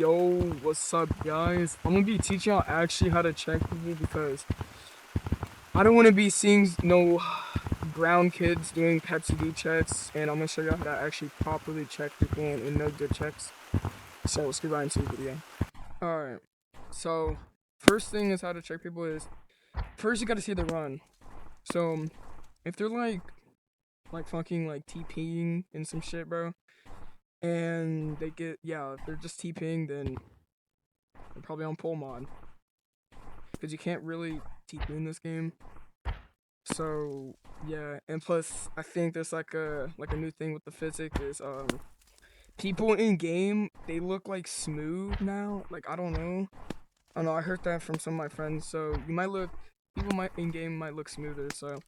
Yo, what's up, guys? I'm gonna be teaching y'all actually how to check people because I don't want to be seeing no brown kids doing Pet CD checks, and I'm gonna show y'all how to actually properly check people and know good checks. So let's get right into the video. Alright, so first thing is how to check people is first you gotta see the run. So if they're like fucking like TPing and some shit, bro, and they get, yeah, if they're just TPing, then they're probably on pole mod. Because you can't really TP in this game. So yeah, and plus I think there's like a new thing with the physics is people in game, they look like smooth now. Like I don't know. I heard that from some of my friends. So people might in game might look smoother, so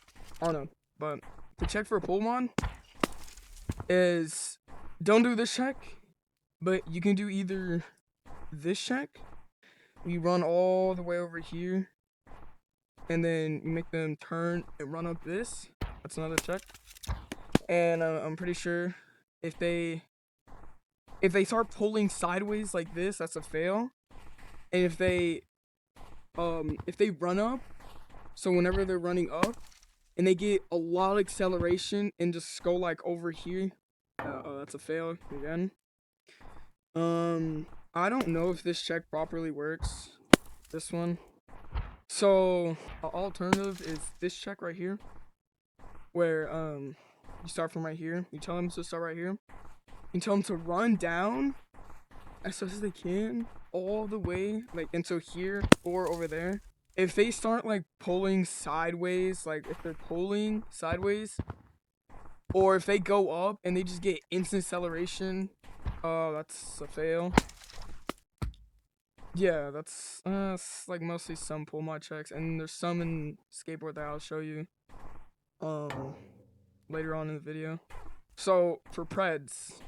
I don't know. But to check for a pole mod is don't do this check, but you can do either this check. You run all the way over here, and then you make them turn and run up this. That's another check. And I'm pretty sure if they start pulling sideways like this, that's a fail. And if they run up, so whenever they're running up and they get a lot of acceleration and just go like over here, oh, that's a fail again. I don't know if this check properly works. This one. So alternative is this check right here, where you start from right here. You tell them to start right here. You tell them to run down as fast as they can, all the way like until here or over there. If they start like pulling sideways, like if they're pulling sideways, or if they go up and they just get instant acceleration, that's a fail. Yeah, that's like mostly some pull mod checks, and there's some in skateboard that I'll show you later on in the video. So for Preds,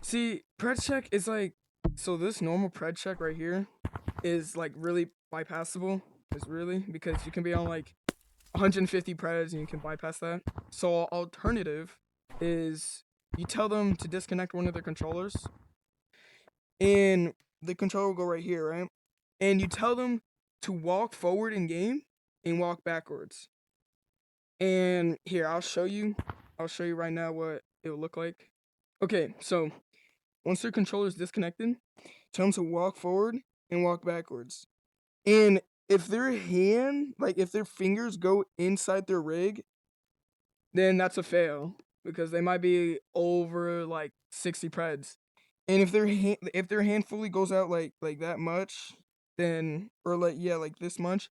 see, Pred check is like, so this normal Pred check right here is like really bypassable. Is really because you can be on like 150 Preds and you can bypass that. So alternative is you tell them to disconnect one of their controllers, and the controller will go right here, right? And you tell them to walk forward in game and walk backwards. And here, I'll show you right now what it will look like. Okay, so once their controller is disconnected, tell them to walk forward and walk backwards. And if their hand, like if their fingers go inside their rig, then that's a fail because they might be over like 60 Preds. And if their hand fully goes out like that much, then or like yeah, like this much,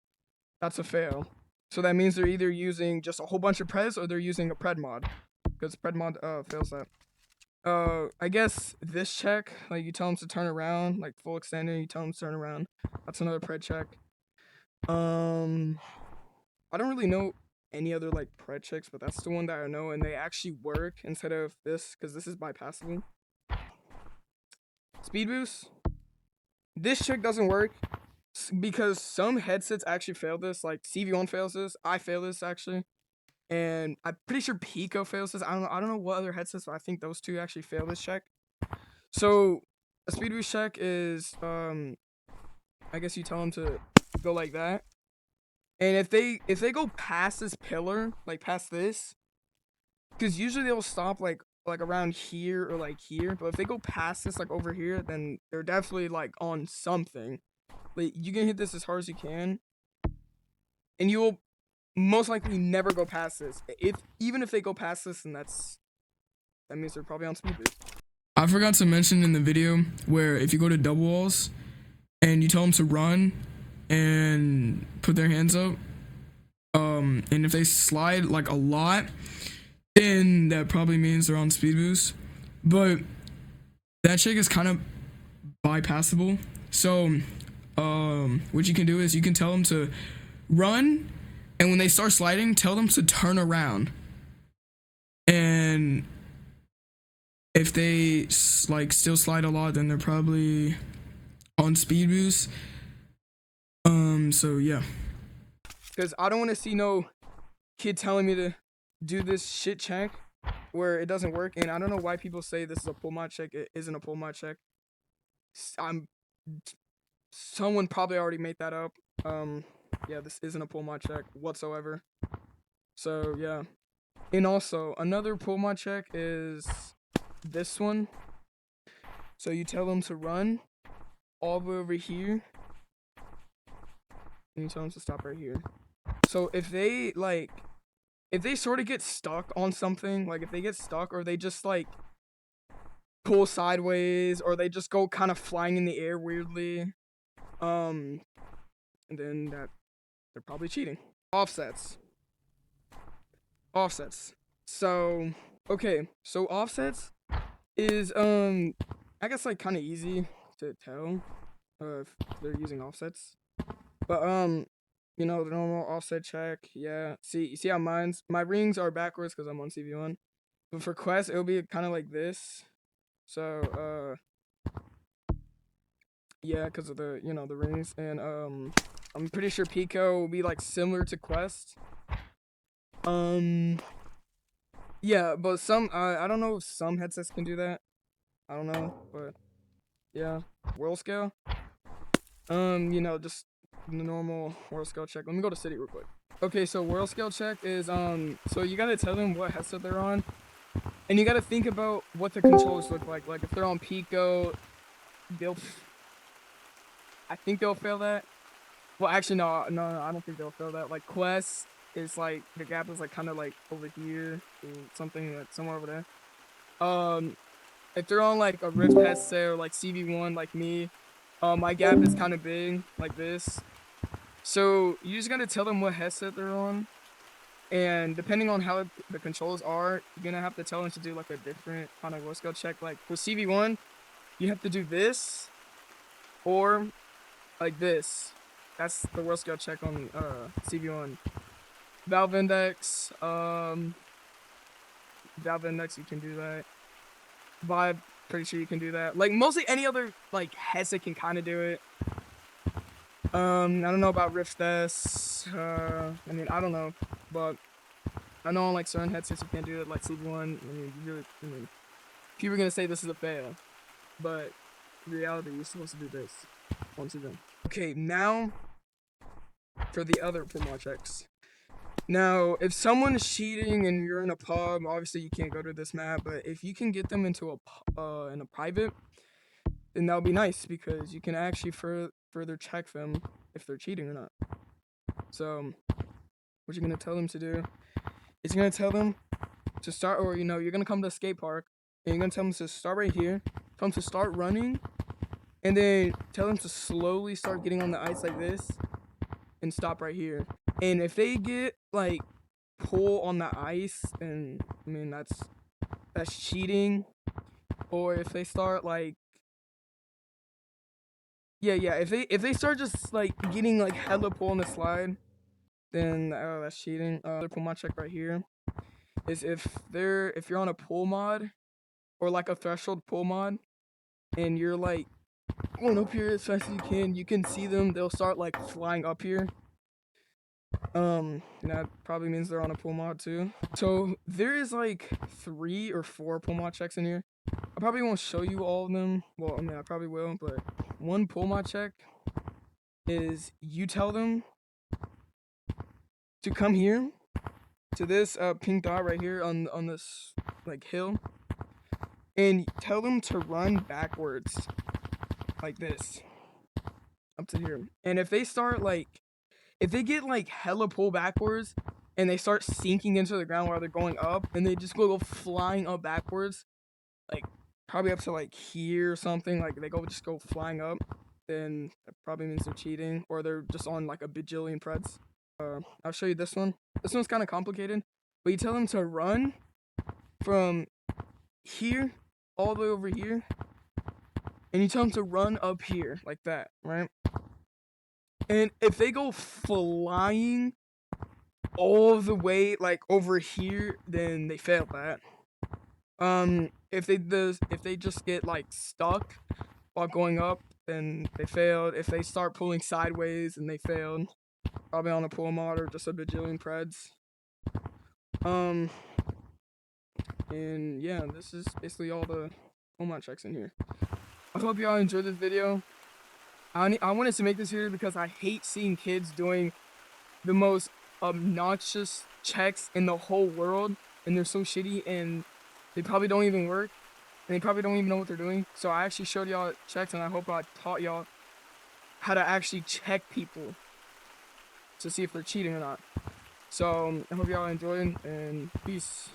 that's a fail. So that means they're either using just a whole bunch of Preds or they're using a Pred mod, because Pred mod fails that. I guess this check, like you tell them to turn around, like full extended, you tell them to turn around. That's another Pred check. I don't really know any other like Pred checks, but that's the one that I know, and they actually work instead of this, because this is bypassable. Speed boost. This check doesn't work because some headsets actually fail this. Like CV1 fails this. I fail this actually, and I'm pretty sure Pico fails this. I don't know what other headsets, but I think those two actually fail this check. So a speed boost check is I guess you tell them to go like that, and if they go past this pillar, like past this, because usually they'll stop like around here or like here, but if they go past this like over here, then they're definitely like on something. Like you can hit this as hard as you can, and you will most likely never go past this. Even if they go past this, then that means they're probably on speed boost. I forgot to mention in the video where if you go to double walls and you tell them to run and put their hands up, and if they slide like a lot, then that probably means they're on speed boost. But that check is kind of bypassable. So what you can do is you can tell them to run, and when they start sliding, tell them to turn around. And if they like still slide a lot, then they're probably on speed boost. So yeah, because I don't want to see no kid telling me to do this shit check where it doesn't work, and I don't know why people say this is a pull mod check. It isn't a pull mod check. I'm someone probably already made that up. Yeah, this isn't a pull mod check whatsoever. So yeah, and also another pull mod check is this one. So you tell them to run all the way over here, and you tell them to stop right here. So if they sort of get stuck on something, like if they get stuck or they just like pull sideways or they just go kind of flying in the air weirdly, and then that they're probably cheating. Offsets. So okay, so offsets is I guess like kind of easy to tell if they're using offsets, but you know, the normal offset check. Yeah, you see how my rings are backwards because I'm on CV1, but for quest it'll be kind of like this. So yeah, because of the, you know, the rings, and I'm pretty sure Pico will be like similar to quest. Yeah, but some I don't know if some headsets can do that. I don't know, but yeah, world scale. You know, just the normal world scale check. Let me go to city real quick. Okay, so world scale check is so you gotta tell them what headset they're on, and you gotta think about what the controllers look like. Like if they're on Pico, I think they'll fail that. Well, actually, no, I don't think they'll fail that. Like Quest is like the gap is like kind of like over here, or something like somewhere over there. If they're on like a Rift headset or like CV1 like me, my gap is kind of big like this. So you just gotta tell them what headset they're on, and depending on how the controls are, you're gonna have to tell them to do like a different kind of world scale check. Like for CV1, you have to do this or like this. That's the world scale check on CV1. Valve Index, you can do that. Vibe, pretty sure you can do that. Like mostly any other like headset can kind of do it. I don't know about Rift S. I mean, I don't know, but I know on like certain headsets you can't do it. Like CV1, I mean, people are gonna say this is a fail, but in reality, you're supposed to do this once you're done. Okay, now for the other promo checks. Now, if someone is cheating and you're in a pub, obviously you can't go to this map. But if you can get them into in a private, then that would be nice because you can actually further check them if they're cheating or not. So, what you're gonna tell them to do is you're gonna tell them to start, or you know, you're gonna come to a skate park and you're gonna tell them to start right here, tell them to start running, and then tell them to slowly start getting on the ice like this, and stop right here. And if they get like pull on the ice, then I mean that's cheating. Or if they start like if they start just like getting like hella pull on the slide, then that's cheating. Another pull mod check right here is if you're on a pull mod or like a threshold pull mod and you're like going up here as fast as you can see them, they'll start like flying up here. That probably means they're on a pull mod too. So there is like 3 or 4 pull mod checks in here. I probably won't show you all of them. Well, I mean, I probably will, but one pull mod check is you tell them to come here to this pink dot right here on this like hill, and tell them to run backwards like this up to here. And if they start like if they get like hella pull backwards and they start sinking into the ground while they're going up and they just go flying up backwards, like probably up to like here or something, like they just go flying up, then that probably means they're cheating or they're just on like a bajillion preds. I'll show you this one. This one's kind of complicated, but you tell them to run from here all the way over here, and you tell them to run up here like that, right? And if they go flying all the way like over here, then they failed that. If they just get like stuck while going up, then they failed. If they start pulling sideways, then they failed. Probably on a pull mod or just a bajillion preds. And yeah, this is basically all the Omon checks in here. I hope y'all enjoyed this video. I wanted to make this video because I hate seeing kids doing the most obnoxious checks in the whole world, and they're so shitty, and they probably don't even work, and they probably don't even know what they're doing. So I actually showed y'all checks, and I hope I taught y'all how to actually check people to see if they're cheating or not. So I hope y'all enjoyed, and peace.